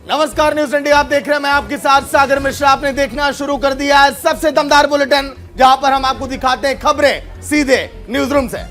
नमस्कार, news India आप देख रहे हैं। मैं आपके साथ सागर मिश्रा। आपने देखना शुरू कर दिया है सबसे दमदार बुलेटिन, जहां पर हम आपको दिखाते हैं खबरें सीधे न्यूज रूम से।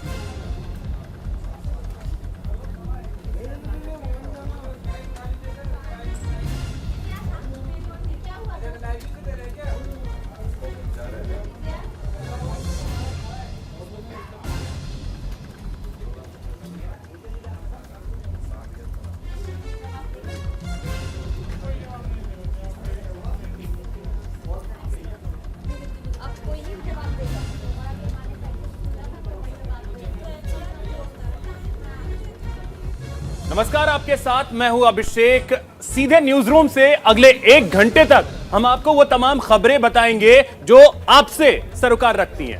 नमस्कार, आपके साथ मैं हूं अभिषेक। सीधे न्यूज रूम से अगले 1 घंटे तक हम आपको वो तमाम खबरें बताएंगे जो आपसे सरोकार रखती हैं।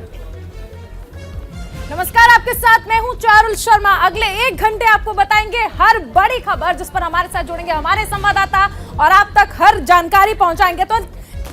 नमस्कार, आपके साथ मैं हूं चारुल शर्मा। अगले 1 घंटे आपको बताएंगे हर बड़ी खबर, जिस पर हमारे साथ जुड़ेंगे हमारे संवाददाता और आप तक हर जानकारी पहुंचाएंगे। तो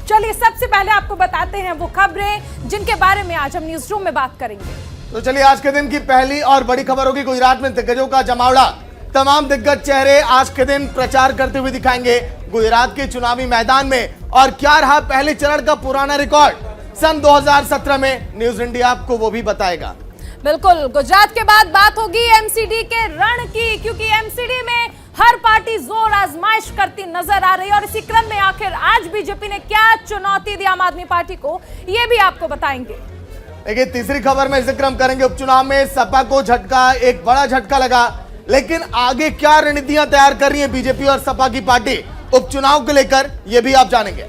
चलिए सबसे पहले आपको बताते हैं वो खबरें जिनके बारे में आज हम न्यूज रूम में बात करेंगे। तो चलिए आज के दिन की पहली और बड़ी खबर होगी गुजरात में दिग्गजों का जमावड़ा। तमाम दिग्गज चेहरे आज के दिन प्रचार करते हुए दिखाएंगे गुजरात के चुनावी मैदान में। और क्या रहा पहले चरण का पुराना रिकॉर्ड सन 2017 में, न्यूज इंडिया आपको वो भी बताएगा। बिल्कुल, गुजरात के बाद बात होगी एमसीडी के रण की, क्योंकि एमसीडी में हर पार्टी जोर आजमाइश करती नजर आ रही है। और इसी क्रम में आखिर आज बीजेपी ने क्या चुनौती दी आम आदमी पार्टी को, ये भी आपको बताएंगे। देखिए, तीसरी खबर में जिक्र हम करेंगे उपचुनाव में सपा को झटका, एक बड़ा झटका लगा। लेकिन आगे क्या रणनीतियां तैयार कर रही है बीजेपी और सपा की पार्टी उपचुनाव को लेकर, यह भी आप जानेंगे।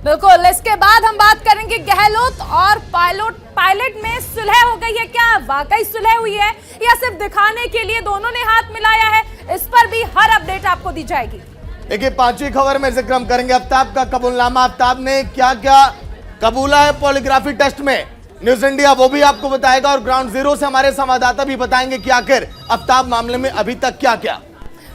बिल्कुल, इसके बाद हम बात करेंगे गहलोत और पायलट में सुलह हो गई है। क्या वाकई सुलह हुई है या सिर्फ दिखाने के लिए दोनों ने हाथ मिलाया है? इस पर भी हर अपडेट आपको दी जाएगी। देखिए, पांचवी खबर में जिक्र हम करेंगे आफ्ताब का कबूलनामा। आफ्ताब ने क्या क्या कबूला है पॉलीग्राफी टेस्ट में, न्यूज इंडिया वो भी आपको बताएगा। और ग्राउंड जीरो से हमारे संवाददाता भी बताएंगे कि आखिर आफ्ताब मामले में अभी तक क्या क्या।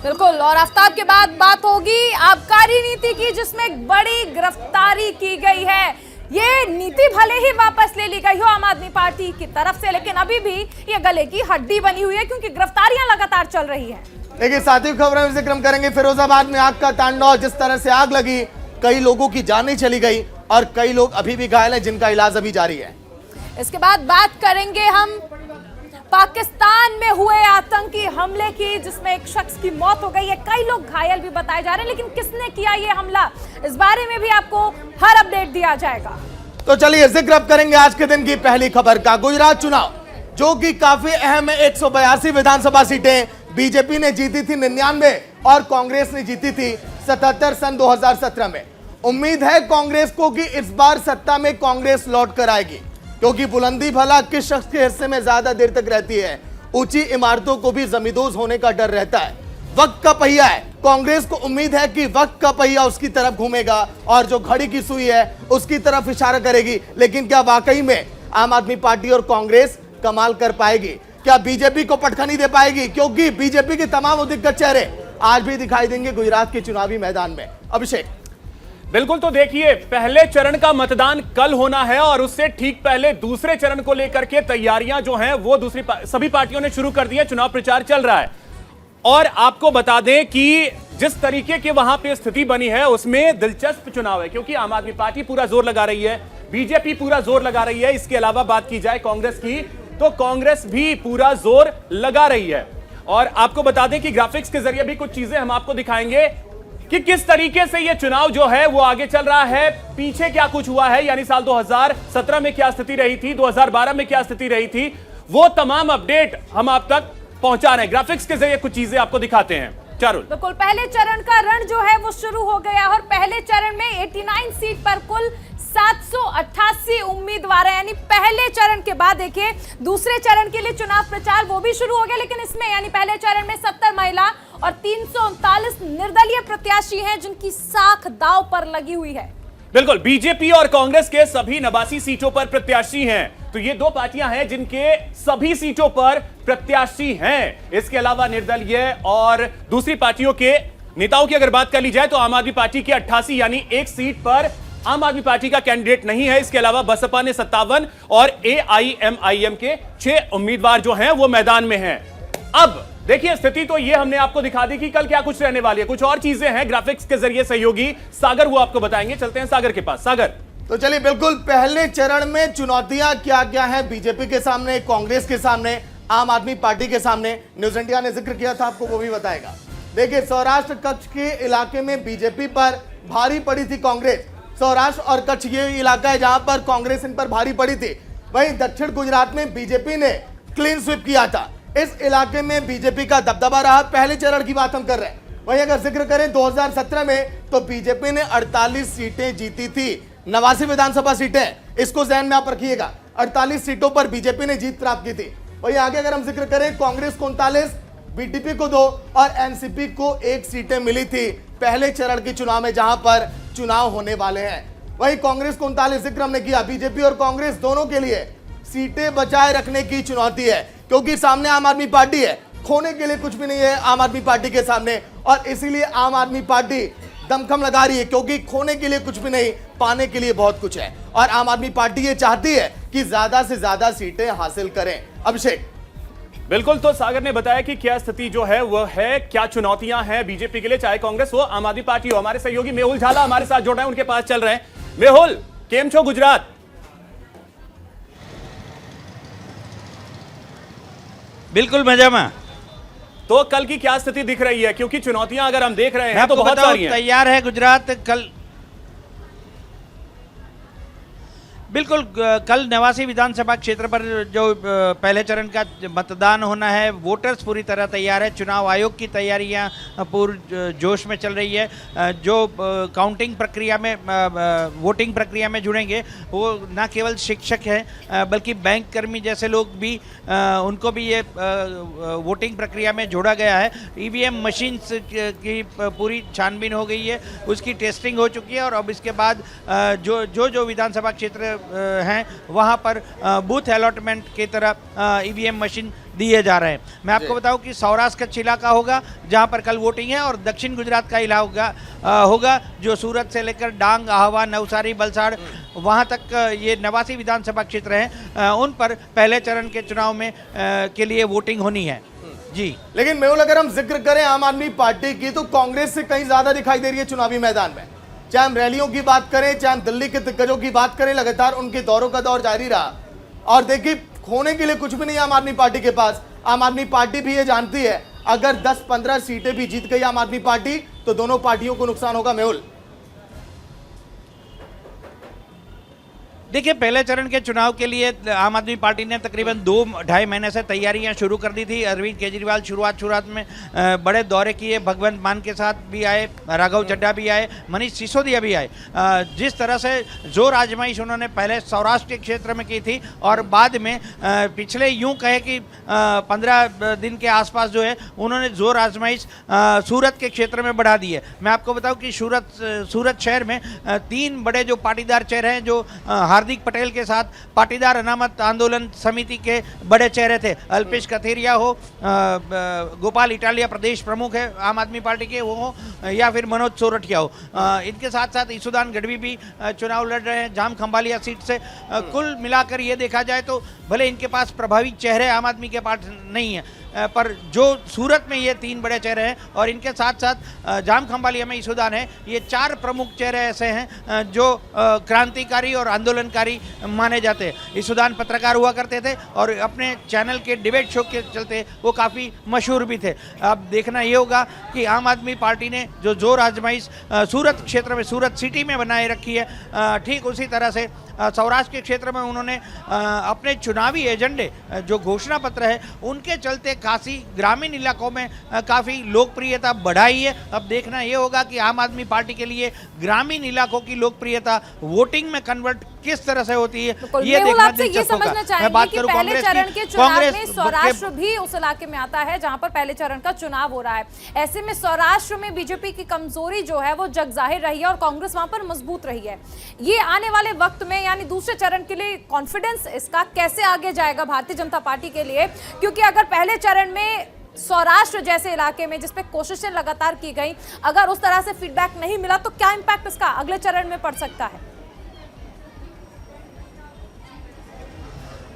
बिल्कुल, और आफ्ताब के बाद बात होगी आबकारी नीति की, जिसमें एक बड़ी गिरफ्तारी की गई है। ये नीति भले ही वापस ले ली गई हो आम आदमी पार्टी की तरफ से, लेकिन अभी भी ये गले की हड्डी बनी हुई है, क्योंकि गिरफ्तारियां लगातार चल रही हैं। देखिए, सातवीं खबर में जिक्र करेंगे फिरोजाबाद में आग का तांडव। जिस तरह से आग लगी, कई लोगों की जानें चली गई और कई लोग अभी भी घायल हैं, जिनका इलाज अभी जारी है। इसके बाद बात करेंगे हम पाकिस्तान में हुए आतंकी हमले की, जिसमें एक शख्स की मौत हो गई है, कई लोग घायल भी बताए जा रहे हैं। लेकिन किसने किया ये हमला, इस बारे में भी आपको हर अपडेट दिया जाएगा। तो चलिए जिक्र अब करेंगे आज के दिन की पहली खबर का। गुजरात चुनाव जो कि काफी अहम है, 182 विधानसभा सीटें बीजेपी ने जीती थी 99 और कांग्रेस ने जीती थी 77 सन 2017 में। उम्मीद है कांग्रेस को कि इस बार सत्ता में कांग्रेस लौट कर आएगी, क्योंकि बुलंदी भला किस शख्स के हिस्से में ज्यादा देर तक रहती है। ऊंची इमारतों को भी जमींदोज होने का डर रहता है। वक्त का पहिया है, कांग्रेस को उम्मीद है कि वक्त का पहिया उसकी तरफ घूमेगा और जो घड़ी की सुई है उसकी तरफ इशारा करेगी। लेकिन क्या वाकई में आम आदमी पार्टी और कांग्रेस कमाल कर पाएगी? क्या बीजेपी को पटखनी दे पाएगी? क्योंकि बीजेपी के तमाम दिग्गज चेहरे आज भी दिखाई देंगे गुजरात के चुनावी मैदान में। अभिषेक, बिल्कुल, तो देखिए, पहले चरण का मतदान कल होना है और उससे ठीक पहले दूसरे चरण को लेकर के तैयारियां जो हैं वो सभी पार्टियों ने शुरू कर दी है। चुनाव प्रचार चल रहा है और आपको बता दें कि जिस तरीके की वहां पे स्थिति बनी है उसमें दिलचस्प चुनाव है, क्योंकि आम आदमी पार्टी पूरा जोर लगा रही है, बीजेपी पूरा जोर लगा रही है। इसके अलावा बात की जाए कांग्रेस की, तो कांग्रेस भी पूरा जोर लगा रही है। और आपको बता दें कि ग्राफिक्स के जरिए भी कुछ चीजें हम आपको दिखाएंगे कि किस तरीके से यह चुनाव जो है वो आगे चल रहा है, पीछे क्या कुछ हुआ है, यानी साल 2017 में क्या स्थिति रही थी, 2012 में क्या स्थिति रही थी, वो तमाम अपडेट हम आप तक पहुंचा रहे हैं। ग्राफिक्स के जरिए कुछ चीजें आपको दिखाते हैं। चारुल, बिल्कुल, पहले चरण का रण जो है वो शुरू हो गया और पहले चरण में 89 सीट पर कुल 788 उम्मीदवार हैं। यानी पहले चरण के बाद देखिए दूसरे चरण के लिए चुनाव प्रचार वो भी शुरू हो गया, लेकिन इसमें यानी पहले चरण में 70 महिला और 339 निर्दलीय प्रत्याशी हैं, जिनकी साख दांव पर लगी हुई है। बिल्कुल, बीजेपी और कांग्रेस के सभी 89 सीटों पर प्रत्याशी हैं। तो ये दो पार्टियां हैं जिनके सभी सीटों पर प्रत्याशी हैं। इसके अलावा निर्दलीय और दूसरी पार्टियों के नेताओं की अगर बात कर ली जाए तो आम आदमी पार्टी की 88 यानी एक सीट पर आम आदमी पार्टी का कैंडिडेट नहीं है। इसके अलावा बसपा ने 57 और एआईएमआईएम के 6 उम्मीदवार जो हैं वो मैदान में हैं। अब देखिए स्थिति तो ये हमने आपको दिखा दी कि कल क्या कुछ रहने वाली है। कुछ और चीजें हैं ग्राफिक्स के जरिए सहयोगी सागर वो आपको बताएंगे। चलते हैं सागर के पास। सागर, तो चलिए बिल्कुल पहले चरण में चुनौतियां क्या क्या है बीजेपी के सामने, कांग्रेस के सामने, आम आदमी पार्टी के सामने। न्यूज इंडिया ने जिक्र किया था, आपको वो भी बताएगा। देखिए सौराष्ट्र कच्छ के इलाके में बीजेपी पर भारी पड़ी थी कांग्रेस। सौराष्ट्र और कच्छ ये इलाका है जहां पर कांग्रेस इन पर भारी पड़ी थी। वहीं दक्षिण गुजरात में बीजेपी ने क्लीन स्वीप किया था। इस इलाके में बीजेपी का दबदबा रहा। पहले चरण की बात हम कर रहे हैं। वहीं अगर जिक्र करें 2017 में तो बीजेपी ने 48 सीटें जीती थी, 89 विधानसभा सीटें, इसको ध्यान में आप रखिएगा। 48 सीटों पर बीजेपी ने जीत प्राप्त की थी। वहीं आगे अगर हम जिक्र करें कांग्रेस को 39, बीटीपी को 2 और एनसीपी को 1 सीटें मिली थी पहले चरण के चुनाव में, जहां पर चुनाव होने वाले हैं। वहीं कांग्रेस को 39 जिक्र हमने किया। बीजेपी और कांग्रेस दोनों के लिए सीटें बचाए रखने की चुनौती है, क्योंकि सामने आम आदमी पार्टी है। खोने के लिए कुछ भी नहीं है आम आदमी पार्टी के सामने, और इसीलिए आम आदमी पार्टी दमखम लगा रही है, क्योंकि खोने के लिए कुछ भी नहीं, पाने के लिए बहुत कुछ है। और आम आदमी पार्टी ये चाहती है कि ज्यादा से ज्यादा सीटें हासिल करें। अभिषेक, बिल्कुल, तो सागर ने बताया कि क्या स्थिति जो है वह है, क्या चुनौतियां हैं बीजेपी के लिए, चाहे कांग्रेस हो आम आदमी पार्टी हो। हमारे सहयोगी मेहुल झाला हमारे साथ जुड़ रहे हैं, उनके पास चल रहे हैं। मेहुल, केम छो गुजरात? बिल्कुल मजा में। तो कल की क्या स्थिति दिख रही है, क्योंकि चुनौतियां अगर हम देख रहे मैं हैं तो आपको बहुत बताऊं, सारी हैं। तैयार है गुजरात। बिल्कुल कल 89 विधानसभा क्षेत्र पर जो पहले चरण का मतदान होना है, वोटर्स पूरी तरह तैयार है। चुनाव आयोग की तैयारियां पूर्ण जोश में चल रही है। जो काउंटिंग प्रक्रिया में, वोटिंग प्रक्रिया में जुड़ेंगे वो न केवल शिक्षक हैं बल्कि बैंक कर्मी जैसे लोग भी, उनको भी ये वोटिंग प्रक्रिया में जोड़ा गया है। ईवीएम मशीन्स की पूरी छानबीन हो गई है, उसकी टेस्टिंग हो चुकी है, और अब इसके बाद जो विधानसभा क्षेत्र हैं वहां पर बूथ अलॉटमेंट की तरह ईवीएम मशीन दिए जा रहे हैं। मैं आपको बताऊं कि सौराष्ट्र कच्छ इलाका होगा जहां पर कल वोटिंग है, और दक्षिण गुजरात का इलाका होगा जो सूरत से लेकर डांग, आहवा, नवसारी, वलसाड़ वहां तक ये 89 विधानसभा क्षेत्र हैं, उन पर पहले चरण के चुनाव में के लिए वोटिंग होनी है जी। लेकिन मेहुल अगर हम जिक्र करें आम आदमी पार्टी की, तो कांग्रेस से कहीं ज्यादा दिखाई दे रही है चुनावी मैदान में। चाहे हम रैलियों की बात करें, चाहे हम दिल्ली के दिग्गजों की बात करें, लगातार उनके दौरों का दौर जारी रहा। और देखिए खोने के लिए कुछ भी नहीं आम आदमी पार्टी के पास। आम आदमी पार्टी भी ये जानती है अगर 10-15 सीटें भी जीत गई आम आदमी पार्टी तो दोनों पार्टियों को नुकसान होगा। मेहुल, देखिए पहले चरण के चुनाव के लिए आम आदमी पार्टी ने तकरीबन 2-2.5 महीने से तैयारियां शुरू कर दी थी। अरविंद केजरीवाल शुरुआत में बड़े दौरे किए, भगवंत मान के साथ भी आए, राघव चड्ढा भी आए, मनीष सिसोदिया भी आए। जिस तरह से जोर आजमाइश उन्होंने पहले सौराष्ट्र के क्षेत्र में की थी, और बाद में पिछले यूं कहे कि 15 दिन के आसपास जो है उन्होंने जोर आजमाइश सूरत के क्षेत्र में बढ़ा दी है। मैं आपको बताऊँ कि सूरत शहर में 3 बड़े जो पाटीदार चेहरे हैं, जो हार्दिक पटेल के साथ पाटीदार अनामत आंदोलन समिति के बड़े चेहरे थे, अल्पेश कथेरिया हो, गोपाल इटालिया प्रदेश प्रमुख है आम आदमी पार्टी के वो हो, या फिर मनोज सोरठिया हो, इनके साथ साथ ईसुदान गढ़वी भी चुनाव लड़ रहे हैं जाम खंबालिया सीट से। कुल मिलाकर ये देखा जाए तो भले इनके पास प्रभावी चेहरे आम आदमी के पास नहीं है, पर जो सूरत में ये 3 बड़े चेहरे हैं, और इनके साथ साथ जाम खंबालिया में ईसुदान है, ये 4 प्रमुख चेहरे ऐसे हैं जो क्रांतिकारी और आंदोलनकारी माने जाते हैं। ईसुदान पत्रकार हुआ करते थे और अपने चैनल के डिबेट शो के चलते वो काफ़ी मशहूर भी थे। अब देखना ये होगा कि आम आदमी पार्टी ने जो जोर आजमाइश सूरत क्षेत्र में, सूरत सिटी में बनाए रखी है, ठीक उसी तरह से सौराष्ट्र के क्षेत्र में उन्होंने अपने चुनावी एजेंडे जो घोषणा पत्र है उनके चलते काशी ग्रामीण इलाकों में काफ़ी लोकप्रियता बढ़ाई है। अब देखना ये होगा कि आम आदमी पार्टी के लिए ग्रामीण इलाकों की लोकप्रियता वोटिंग में कन्वर्ट किस तरह से होती है, ये देखना दिलचस्प होगा। मैं बात करूं पहले चरण के चुनाव में सौराष्ट्र भी उस इलाके में आता है जहां पर पहले चरण का चुनाव हो रहा है। ऐसे में सौराष्ट्र में बीजेपी की कमजोरी जो है वो जग जाहिर रही है और कांग्रेस वहां पर मजबूत रही है। ये आने वाले वक्त में यानी दूसरे चरण के लिए कॉन्फिडेंस इसका कैसे आगे जाएगा भारतीय जनता पार्टी के लिए, क्योंकि अगर पहले चरण में सौराष्ट्र जैसे इलाके में जिसपे कोशिशें लगातार की गई, अगर उस तरह से फीडबैक नहीं मिला तो क्या इंपैक्ट इसका अगले चरण में पड़ सकता है?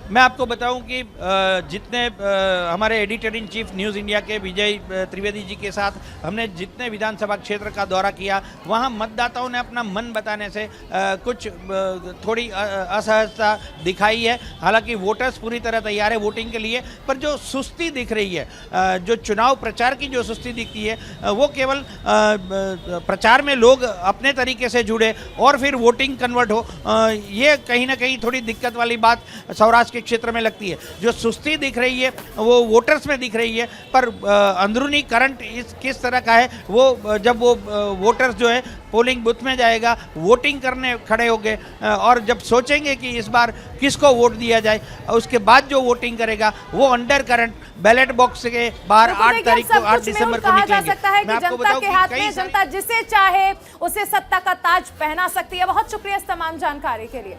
मैं आपको बताऊं कि जितने हमारे editor in chief news India के विजय त्रिवेदी जी के साथ हमने जितने विधानसभा क्षेत्र का दौरा किया, वहां मतदाताओं ने अपना मन बताने से कुछ थोड़ी असहजता दिखाई है। हालांकि वोटर्स पूरी तरह तैयार है वोटिंग के लिए, पर जो सुस्ती दिख रही है, जो चुनाव प्रचार की जो सुस्ती दिखती है, वो केवल प्रचार में लोग अपने तरीके से जुड़े और फिर वोटिंग कन्वर्ट हो, ये कहीं ना कहीं थोड़ी दिक्कत वाली बात सौराष्ट्र के क्षेत्र में लगती है। जो सुस्ती दिख रही है वो वोटर्स में दिख रही है, पर अंदरूनी करंट किस तरह का है वो जब वो वोटर्स जो है पोलिंग बूथ में जाएगा, वोटिंग करने खड़े होंगे और जब सोचेंगे कि इस बार किसको वोट दिया जाए, उसके बाद जो वोटिंग करेगा वो अंडर करंट बैलेट बॉक्स के बाहर 8 तारीख को 8 दिसंबर को निकलेंगे। जा सकता है कि जनता के हाथ में, जनता जिसे चाहे उसे सत्ता का ताज पहना सकती है। बहुत शुक्रिया इस तमाम जानकारी के लिए।